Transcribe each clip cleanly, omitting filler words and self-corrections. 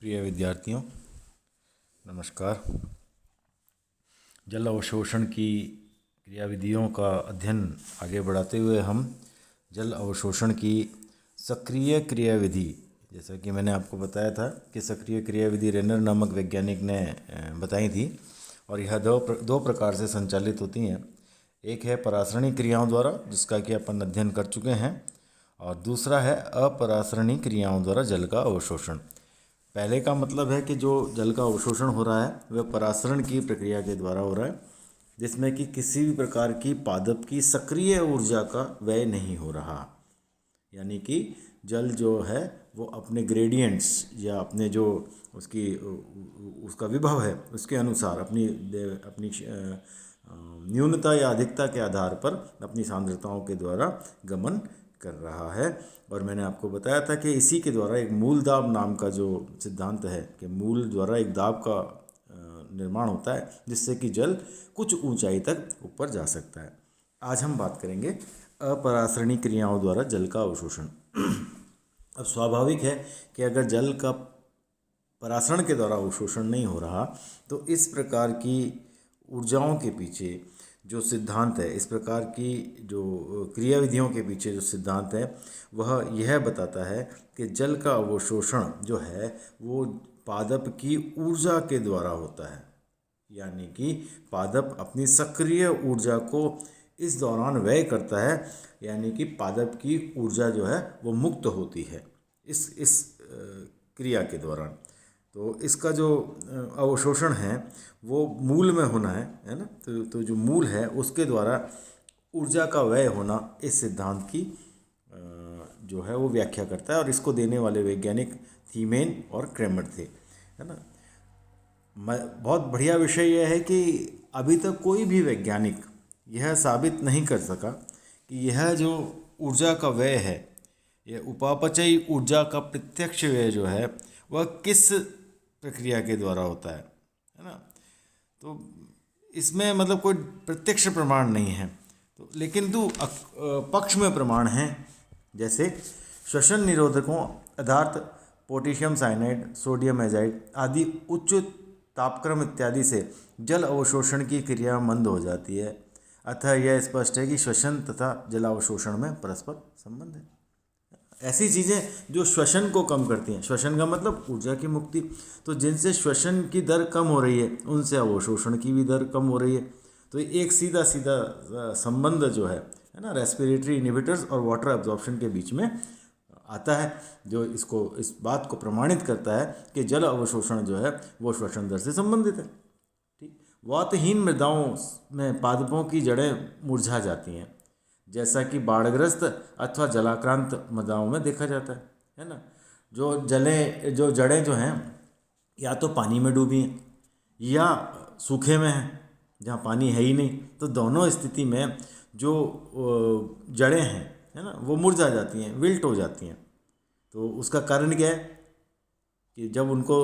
प्रिय विद्यार्थियों, नमस्कार। जल अवशोषण की क्रियाविधियों का अध्ययन आगे बढ़ाते हुए हम जल अवशोषण की सक्रिय क्रियाविधि, जैसा कि मैंने आपको बताया था कि सक्रिय क्रियाविधि रेनर नामक वैज्ञानिक ने बताई थी और यह दो प्रकार से संचालित होती हैं। एक है परासरणी क्रियाओं द्वारा, जिसका कि अपन अध्ययन कर चुके हैं, और दूसरा है अपरासरणी क्रियाओं द्वारा जल का अवशोषण। पहले का मतलब है कि जो जल का अवशोषण हो रहा है वह परासरण की प्रक्रिया के द्वारा हो रहा है, जिसमें कि किसी भी प्रकार की पादप की सक्रिय ऊर्जा का व्यय नहीं हो रहा। यानी कि जल जो है वो अपने ग्रेडियंट्स या अपने जो उसका विभव है उसके अनुसार अपनी अपनी न्यूनता या अधिकता के आधार पर अपनी सांद्रताओं के द्वारा गमन कर रहा है। और मैंने आपको बताया था कि इसी के द्वारा एक मूल दाब नाम का जो सिद्धांत है कि मूल द्वारा एक दाब का निर्माण होता है, जिससे कि जल कुछ ऊंचाई तक ऊपर जा सकता है। आज हम बात करेंगे अपरासरणी क्रियाओं द्वारा जल का अवशोषण। अब स्वाभाविक है कि अगर जल का परासरण के द्वारा अवशोषण नहीं हो रहा तो इस प्रकार की ऊर्जाओं के पीछे जो सिद्धांत है, इस प्रकार की जो क्रियाविधियों के पीछे जो सिद्धांत है वह यह बताता है कि जल का अवशोषण जो है वो पादप की ऊर्जा के द्वारा होता है। यानी कि पादप अपनी सक्रिय ऊर्जा को इस दौरान व्यय करता है, यानी कि पादप की ऊर्जा जो है वो मुक्त होती है इस क्रिया के दौरान। तो इसका जो अवशोषण है वो मूल में होना है ना। तो जो मूल है उसके द्वारा ऊर्जा का व्यय होना इस सिद्धांत की जो है वो व्याख्या करता है, और इसको देने वाले वैज्ञानिक थीमेन और क्रेमर थे, है ना। बहुत बढ़िया विषय यह है कि अभी तक कोई भी वैज्ञानिक यह साबित नहीं कर सका कि यह जो ऊर्जा का व्यय है, यह उपापचयी ऊर्जा का प्रत्यक्ष व्यय जो है वह किस प्रक्रिया के द्वारा होता है ना। तो इसमें मतलब कोई प्रत्यक्ष प्रमाण नहीं है, तो लेकिन पक्ष में प्रमाण हैं। जैसे श्वसन निरोधकों अर्थात पोटेशियम साइनाइड, सोडियम एजाइड आदि उच्च तापक्रम इत्यादि से जल अवशोषण की क्रिया मंद हो जाती है। अतः यह स्पष्ट है कि श्वसन तथा जलावशोषण में परस्पर संबंध है। ऐसी चीज़ें जो श्वसन को कम करती हैं, श्वसन का मतलब ऊर्जा की मुक्ति, तो जिनसे श्वसन की दर कम हो रही है उनसे अवशोषण की भी दर कम हो रही है। तो एक सीधा सीधा संबंध जो है ना, रेस्पिरेटरी इनहिबिटर्स और वाटर एब्जॉर्प्शन के बीच में आता है, जो इस बात को प्रमाणित करता है कि जल अवशोषण जो है वो श्वसन दर से संबंधित है। ठीक, वातहीन मृदाओं में पादपों की जड़ें मुरझा जाती हैं, जैसा कि बाढ़ग्रस्त अथवा जलाक्रांत मृदाओं में देखा जाता है ना। जो जड़ें जो हैं या तो पानी में डूबी हैं या सूखे में हैं जहाँ पानी है ही नहीं, तो दोनों स्थिति में जो जड़ें हैं, है ना, वो मुरझा जाती हैं, विल्ट हो जाती हैं। तो उसका कारण क्या है कि जब उनको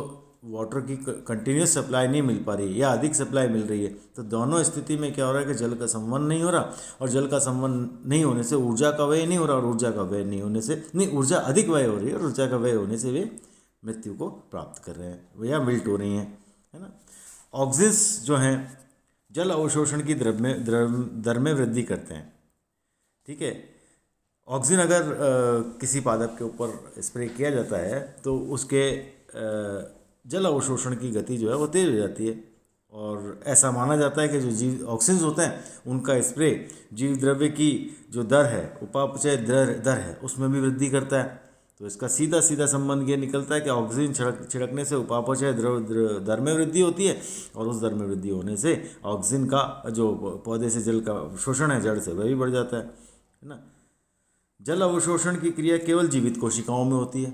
वाटर की कंटिन्यूस सप्लाई नहीं मिल पा रही या अधिक सप्लाई मिल रही है, तो दोनों स्थिति में क्या हो रहा है कि जल का संवहन नहीं हो रहा, और जल का संवहन नहीं होने से ऊर्जा का व्यय नहीं हो रहा, और ऊर्जा का व्यय नहीं होने से ऊर्जा अधिक व्यय हो रही है, और ऊर्जा का व्यय होने से वे मृत्यु को प्राप्त कर रहे हैं या विल्ट हो रही हैं, है ना। ऑक्सिन्स जो हैं जल अवशोषण की दर में वृद्धि करते हैं। ठीक है, ऑक्सीजन अगर किसी पादप के ऊपर स्प्रे किया जाता है तो उसके जल अवशोषण की गति जो है वो तेज हो जाती है, और ऐसा माना जाता है कि जो जीव ऑक्सीजन होते हैं उनका स्प्रे जीव द्रव्य की जो दर है, उपापचय दर है, उसमें भी वृद्धि करता है। तो इसका सीधा सीधा संबंध ये निकलता है कि ऑक्सीजन छिड़कने से उपापचय दर में वृद्धि होती है, और उस दर में वृद्धि होने से ऑक्सीजन का जो पौधे से जल का शोषण है जड़ से वह भी बढ़ जाता है ना। जल अवशोषण की क्रिया केवल जीवित कोशिकाओं में होती है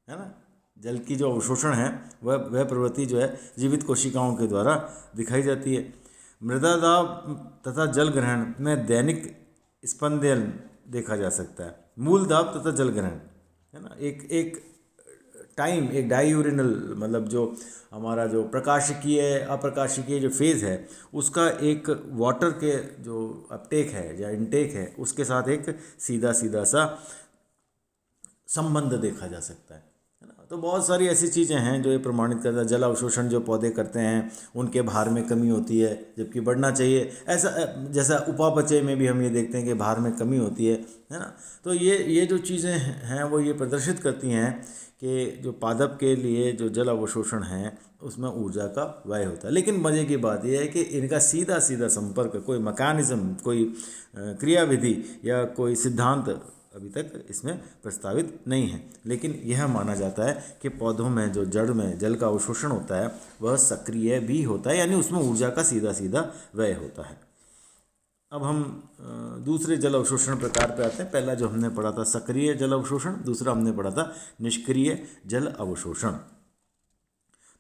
ना। जल की जो अवशोषण है वह प्रवृत्ति जो है जीवित कोशिकाओं के द्वारा दिखाई जाती है। मृदा दाब तथा जल ग्रहण में दैनिक स्पंदन देखा जा सकता है। मूल दाब तथा जल ग्रहण, है ना, एक डाईयूरिनल मतलब जो हमारा जो प्रकाशिकीय अप्रकाशिकीय जो फेज़ है उसका एक वाटर के जो अपटेक है या इनटेक है उसके साथ एक सीधा सीधा सा संबंध देखा जा सकता है ना। तो बहुत सारी ऐसी चीज़ें हैं जो ये प्रमाणित करता है। जल अवशोषण जो पौधे करते हैं उनके भार में कमी होती है, जबकि बढ़ना चाहिए। ऐसा जैसा उपापचय में भी हम ये देखते हैं कि भार में कमी होती है ना। तो ये जो चीज़ें हैं वो ये प्रदर्शित करती हैं कि जो पादप के लिए जो जल अवशोषण है उसमें ऊर्जा का व्यय होता है। लेकिन मज़े की बात यह है कि इनका सीधा सीधा संपर्क, कोई मैकेनिज्म, कोई क्रियाविधि या कोई सिद्धांत अभी तक इसमें प्रस्तावित नहीं है। लेकिन यह माना जाता है कि पौधों में जो जड़ में जल का अवशोषण होता है वह सक्रिय भी होता है, यानी उसमें ऊर्जा का सीधा सीधा व्यय होता है। अब हम दूसरे जल अवशोषण प्रकार पे आते हैं। पहला जो हमने पढ़ा था सक्रिय जल अवशोषण, दूसरा हमने पढ़ा था निष्क्रिय जल अवशोषण।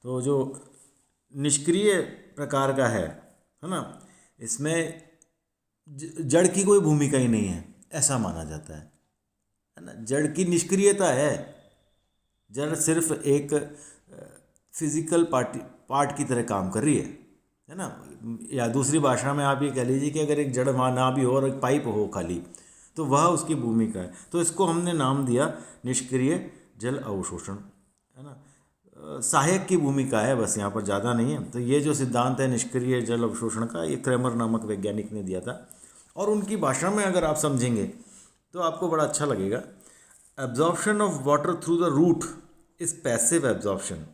तो जो निष्क्रिय प्रकार का है ना, इसमें जड़ की कोई भूमिका ही नहीं है, ऐसा माना जाता है ना। जड़ की निष्क्रियता है, जड़ सिर्फ एक फिजिकल पार्ट की तरह काम कर रही है ना। या दूसरी भाषा में आप ये कह लीजिए कि अगर एक जड़ ना भी हो और एक पाइप हो खाली, तो वह उसकी भूमिका है। तो इसको हमने नाम दिया निष्क्रिय जल अवशोषण, है ना। सहायक की भूमिका है बस, यहाँ पर ज़्यादा नहीं है। तो ये जो सिद्धांत है निष्क्रिय जल अवशोषण का, ये क्रेमर नामक वैज्ञानिक ने दिया था। और उनकी भाषा में अगर आप समझेंगे तो आपको बड़ा अच्छा लगेगा। Absorption of water through the root is passive absorption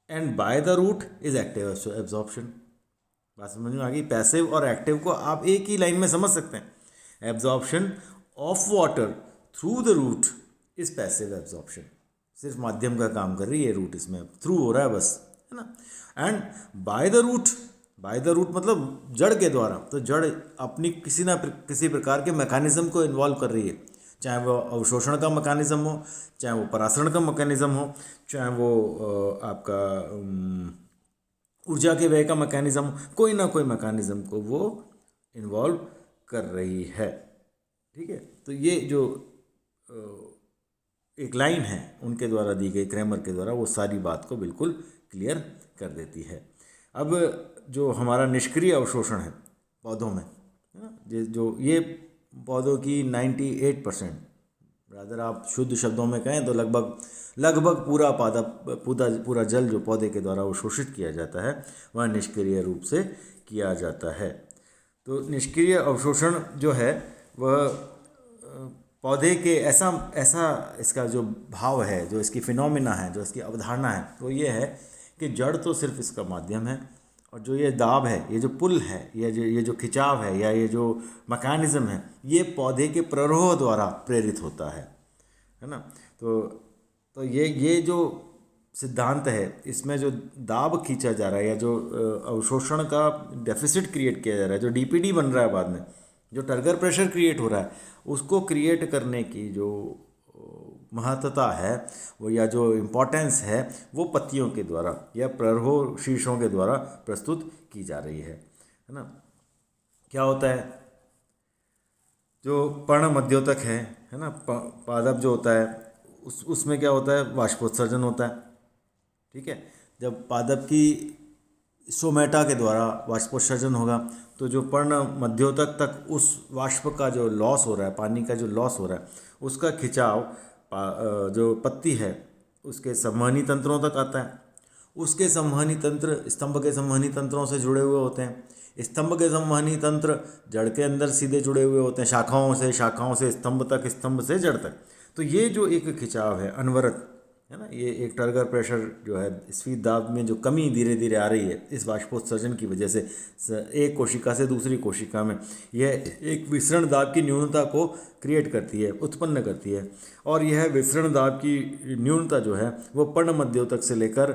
and by the root is active absorption. बात समझ में आ गई? पैसिव और एक्टिव को आप एक ही लाइन में समझ सकते हैं। Absorption of water through the root is passive absorption, सिर्फ माध्यम का काम कर रही है रूट, इसमें थ्रू हो रहा है बस, है ना। एंड बाय द रूट मतलब जड़ के द्वारा। तो जड़ अपनी किसी प्रकार के मैकेनिज्म को इन्वॉल्व कर रही है, चाहे वो अवशोषण का मैकेनिज्म हो, चाहे वो परासरण का मैकेनिज्म हो, चाहे वो आपका ऊर्जा के व्यय का मैकेनिज्म, कोई ना कोई मैकेनिज्म को वो इन्वॉल्व कर रही है। ठीक है, तो ये जो एक लाइन है उनके द्वारा दी गई, क्रेमर के द्वारा, वो सारी बात को बिल्कुल क्लियर कर देती है। अब जो हमारा निष्क्रिय अवशोषण है पौधों में, है ना, जो ये पौधों की 98%, अगर आप शुद्ध शब्दों में कहें तो लगभग पूरा जल जो पौधे के द्वारा अवशोषित किया जाता है वह निष्क्रिय रूप से किया जाता है। तो निष्क्रिय अवशोषण जो है वह पौधे के ऐसा इसका जो भाव है, जो इसकी फिनोमिना है, जो इसकी अवधारणा है, वो ये है कि जड़ तो सिर्फ इसका माध्यम है, और जो ये दाब है, ये जो पुल है, ये जो खिंचाव है, या ये जो मैकेनिज्म है, ये पौधे के प्ररोह द्वारा प्रेरित होता है ना। तो ये जो सिद्धांत है, इसमें जो दाब खींचा जा रहा है या जो अवशोषण का डेफिसिट क्रिएट किया जा रहा है, जो डीपीडी बन रहा है बाद में, जो टर्गर प्रेशर क्रिएट हो रहा है, उसको क्रिएट करने की जो महत्ता है वो, या जो इम्पोर्टेंस है, वो पत्तियों के द्वारा या प्ररोह शीर्षों के द्वारा प्रस्तुत की जा रही है ना। क्या होता है, जो पर्ण मध्योतक है ना, पादप जो होता है उसमें क्या होता है, वाष्पोत्सर्जन होता है। ठीक है, जब पादप की सोमेटा के द्वारा वाष्पोत्सर्जन होगा तो जो पर्ण मध्योतक तक उस वाष्प का जो लॉस हो रहा है, पानी का जो लॉस हो रहा है, उसका खिंचाव जो पत्ती है उसके संवहनी तंत्रों तक आता है। उसके संवहनी तंत्र स्तंभ के संवहनी तंत्रों से जुड़े हुए होते हैं। स्तंभ के संवहनी तंत्र जड़ के अंदर सीधे जुड़े हुए होते हैं, शाखाओं से स्तंभ तक, स्तंभ से जड़ तक। तो ये जो एक खिंचाव है अनवरत, है ना, ये एक टर्गर प्रेशर जो है, स्फीत दाब में जो कमी धीरे धीरे आ रही है इस वाष्पोत्सर्जन की वजह से, एक कोशिका से दूसरी कोशिका में, यह एक विसरण दाब की न्यूनता को क्रिएट करती है, उत्पन्न करती है। और यह विसरण दाब की न्यूनता जो है वो पर्ण मध्योतक से लेकर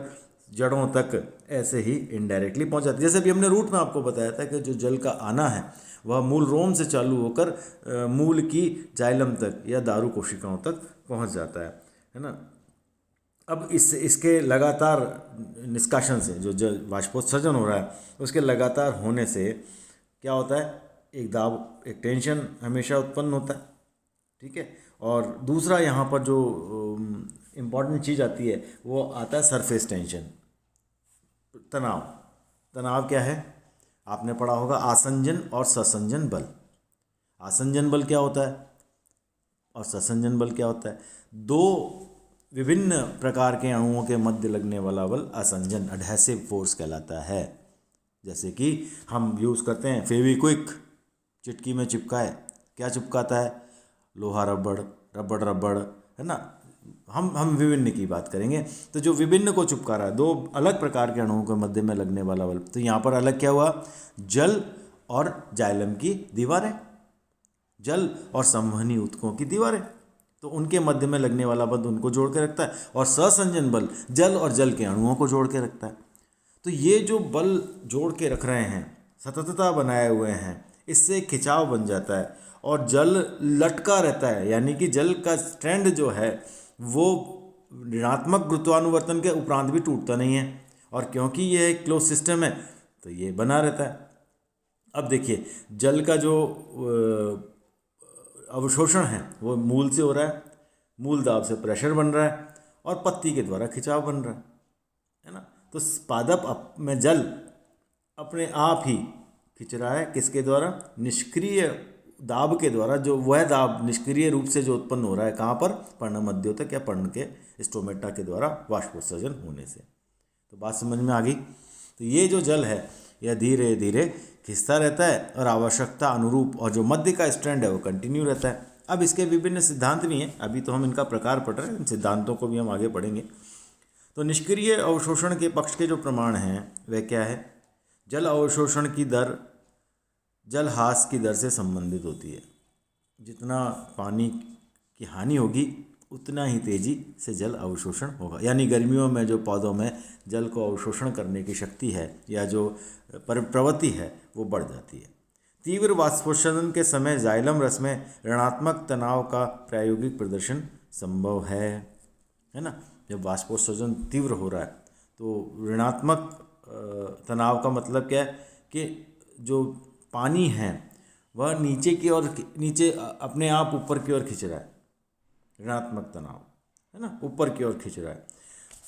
जड़ों तक ऐसे ही इनडायरेक्टली पहुंच जाती है। जैसे भी हमने रूट में आपको बताया था कि जो जल का आना है वह मूल रोम से चालू होकर मूल की जाइलम तक या दारू कोशिकाओं तक पहुंच जाता है ना। अब इसके लगातार निष्कासन से जो वाष्पोत्सर्जन हो रहा है उसके लगातार होने से क्या होता है, एक दाब, एक टेंशन हमेशा उत्पन्न होता है। ठीक है, और दूसरा यहाँ पर जो इम्पॉर्टेंट चीज़ आती है वो आता है सरफेस टेंशन, तनाव क्या है, आपने पढ़ा होगा आसंजन और ससंजन बल। आसंजन बल क्या होता है और ससंजन बल क्या होता है? दो विभिन्न प्रकार के अणुओं के मध्य लगने वाला बल आसंजन एडहेसिव फोर्स कहलाता है। जैसे कि हम यूज़ करते हैं फेविक्विक, चिटकी में चिपकाए, क्या चिपकाता है? लोहा रबड़, रबड़ रबड़, है ना। हम विभिन्न की बात करेंगे। तो जो विभिन्न को चिपका रहा है, दो अलग प्रकार के अणुओं के मध्य में लगने वाला बल, तो यहाँ पर अलग क्या हुआ? जल और जाइलम की दीवारें, जल और संवहनी ऊतकों की दीवारें, तो उनके मध्य में लगने वाला बल उनको जोड़ के रखता है। और सहसंजन बल जल और जल के अणुओं को जोड़ के रखता है। तो ये जो बल जोड़ के रख रहे हैं, सततता बनाए हुए हैं, इससे खिंचाव बन जाता है और जल लटका रहता है, यानी कि जल का स्ट्रैंड जो है वो ऋणात्मक गुरुत्वानुवर्तन के उपरांत भी टूटता नहीं है। और क्योंकि ये एक क्लोज सिस्टम है तो ये बना रहता है। अब देखिए, जल का जो अवशोषण है वो मूल से हो रहा है, मूल दाब से प्रेशर बन रहा है और पत्ती के द्वारा खिंचाव बन रहा है ना। तो पादप में जल अपने आप ही खिंच रहा है, किसके द्वारा? निष्क्रिय दाब के द्वारा। जो वह दाब निष्क्रिय रूप से जो उत्पन्न हो रहा है, कहाँ पर? पर्णमध्योतक या पर्ण के स्टोमेटा के द्वारा वाष्पोत्सर्जन होने से। तो बात समझ में आ गई। तो ये जो जल है यह धीरे धीरे खिंचता रहता है और आवश्यकता अनुरूप, और जो मध्य का स्ट्रैंड है वो कंटिन्यू रहता है। अब इसके विभिन्न सिद्धांत भी हैं, अभी तो हम इनका प्रकार पढ़ रहे हैं, इन सिद्धांतों को भी हम आगे पढ़ेंगे। तो निष्क्रिय अवशोषण के पक्ष के जो प्रमाण हैं वह क्या है? जल अवशोषण की दर जल ह्रास की दर से संबंधित होती है। जितना पानी की हानि होगी उतना ही तेजी से जल अवशोषण होगा। यानी गर्मियों में जो पौधों में जल को अवशोषण करने की शक्ति है या जो प्रवृत्ति है वो बढ़ जाती है। तीव्र वाष्पोत्सर्जन के समय जाइलम रस में ऋणात्मक तनाव का प्रायोगिक प्रदर्शन संभव है ना। जब वाष्पोत्सर्जन तीव्र हो रहा है तो ऋणात्मक तनाव का मतलब क्या है? कि जो पानी है वह नीचे की ओर, नीचे अपने आप ऊपर की ओर खिंच रहा है, ऋणात्मक तनाव, है ना, ऊपर की ओर खिंच रहा है।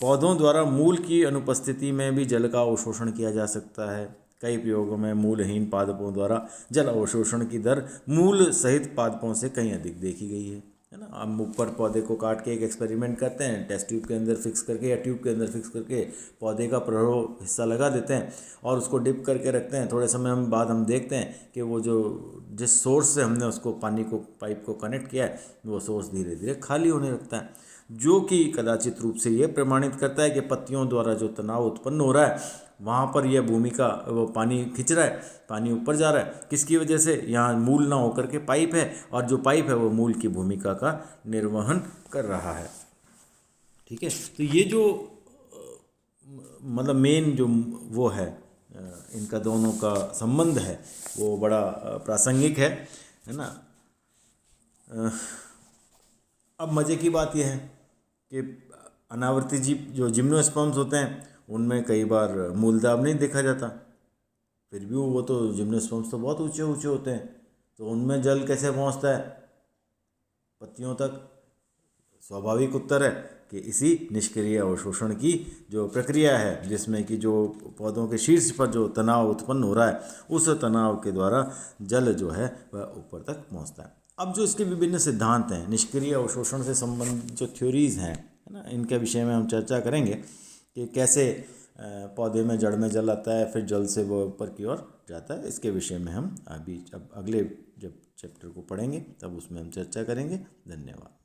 पौधों द्वारा मूल की अनुपस्थिति में भी जल का अवशोषण किया जा सकता है। कई प्रयोगों में मूलहीन पादपों द्वारा जल अवशोषण की दर मूल सहित पादपों से कहीं अधिक देखी गई है ना। हम ऊपर पौधे को काट के एक एक्सपेरिमेंट करते हैं, टेस्ट ट्यूब के अंदर फिक्स करके या ट्यूब के अंदर फिक्स करके पौधे का प्ररो हिस्सा लगा देते हैं और उसको डिप करके रखते हैं। थोड़े समय बाद हम देखते हैं कि वो जो जिस सोर्स से हमने उसको पानी को पाइप को कनेक्ट किया है वो सोर्स धीरे धीरे खाली होने लगता है, जो कि कदाचित रूप से ये प्रमाणित करता है कि पत्तियों द्वारा जो तनाव उत्पन्न हो रहा है वहाँ पर यह भूमिका, वो पानी खिंच रहा है, पानी ऊपर जा रहा है, किसकी वजह से? यहाँ मूल ना होकर के पाइप है और जो पाइप है वो मूल की भूमिका का निर्वहन कर रहा है। ठीक है। तो ये जो मतलब मेन जो वो है, इनका दोनों का संबंध है वो बड़ा प्रासंगिक है ना। अब मज़े की बात यह है कि अनावर्ती जीव जो जिम्नोस्पर्म्स होते हैं उनमें कई बार मूलदाब नहीं देखा जाता, फिर भी वो तो जिम्नोस्पर्म्स तो बहुत ऊंचे ऊंचे होते हैं, तो उनमें जल कैसे पहुंचता है पत्तियों तक? स्वाभाविक उत्तर है कि इसी निष्क्रिय अवशोषण की जो प्रक्रिया है, जिसमें कि जो पौधों के शीर्ष पर जो तनाव उत्पन्न हो रहा है उस तनाव के द्वारा जल जो है वह ऊपर तक पहुंचता है। अब जो इसके विभिन्न सिद्धांत हैं, निष्क्रिय अवशोषण से संबंधित जो थ्योरीज हैं, है ना, इनके विषय में हम चर्चा करेंगे कि कैसे पौधे में जड़ में जल आता है, फिर जल से वो ऊपर की ओर जाता है। इसके विषय में हम अभी अब अगले जब चैप्टर को पढ़ेंगे तब उसमें हम चर्चा करेंगे। धन्यवाद।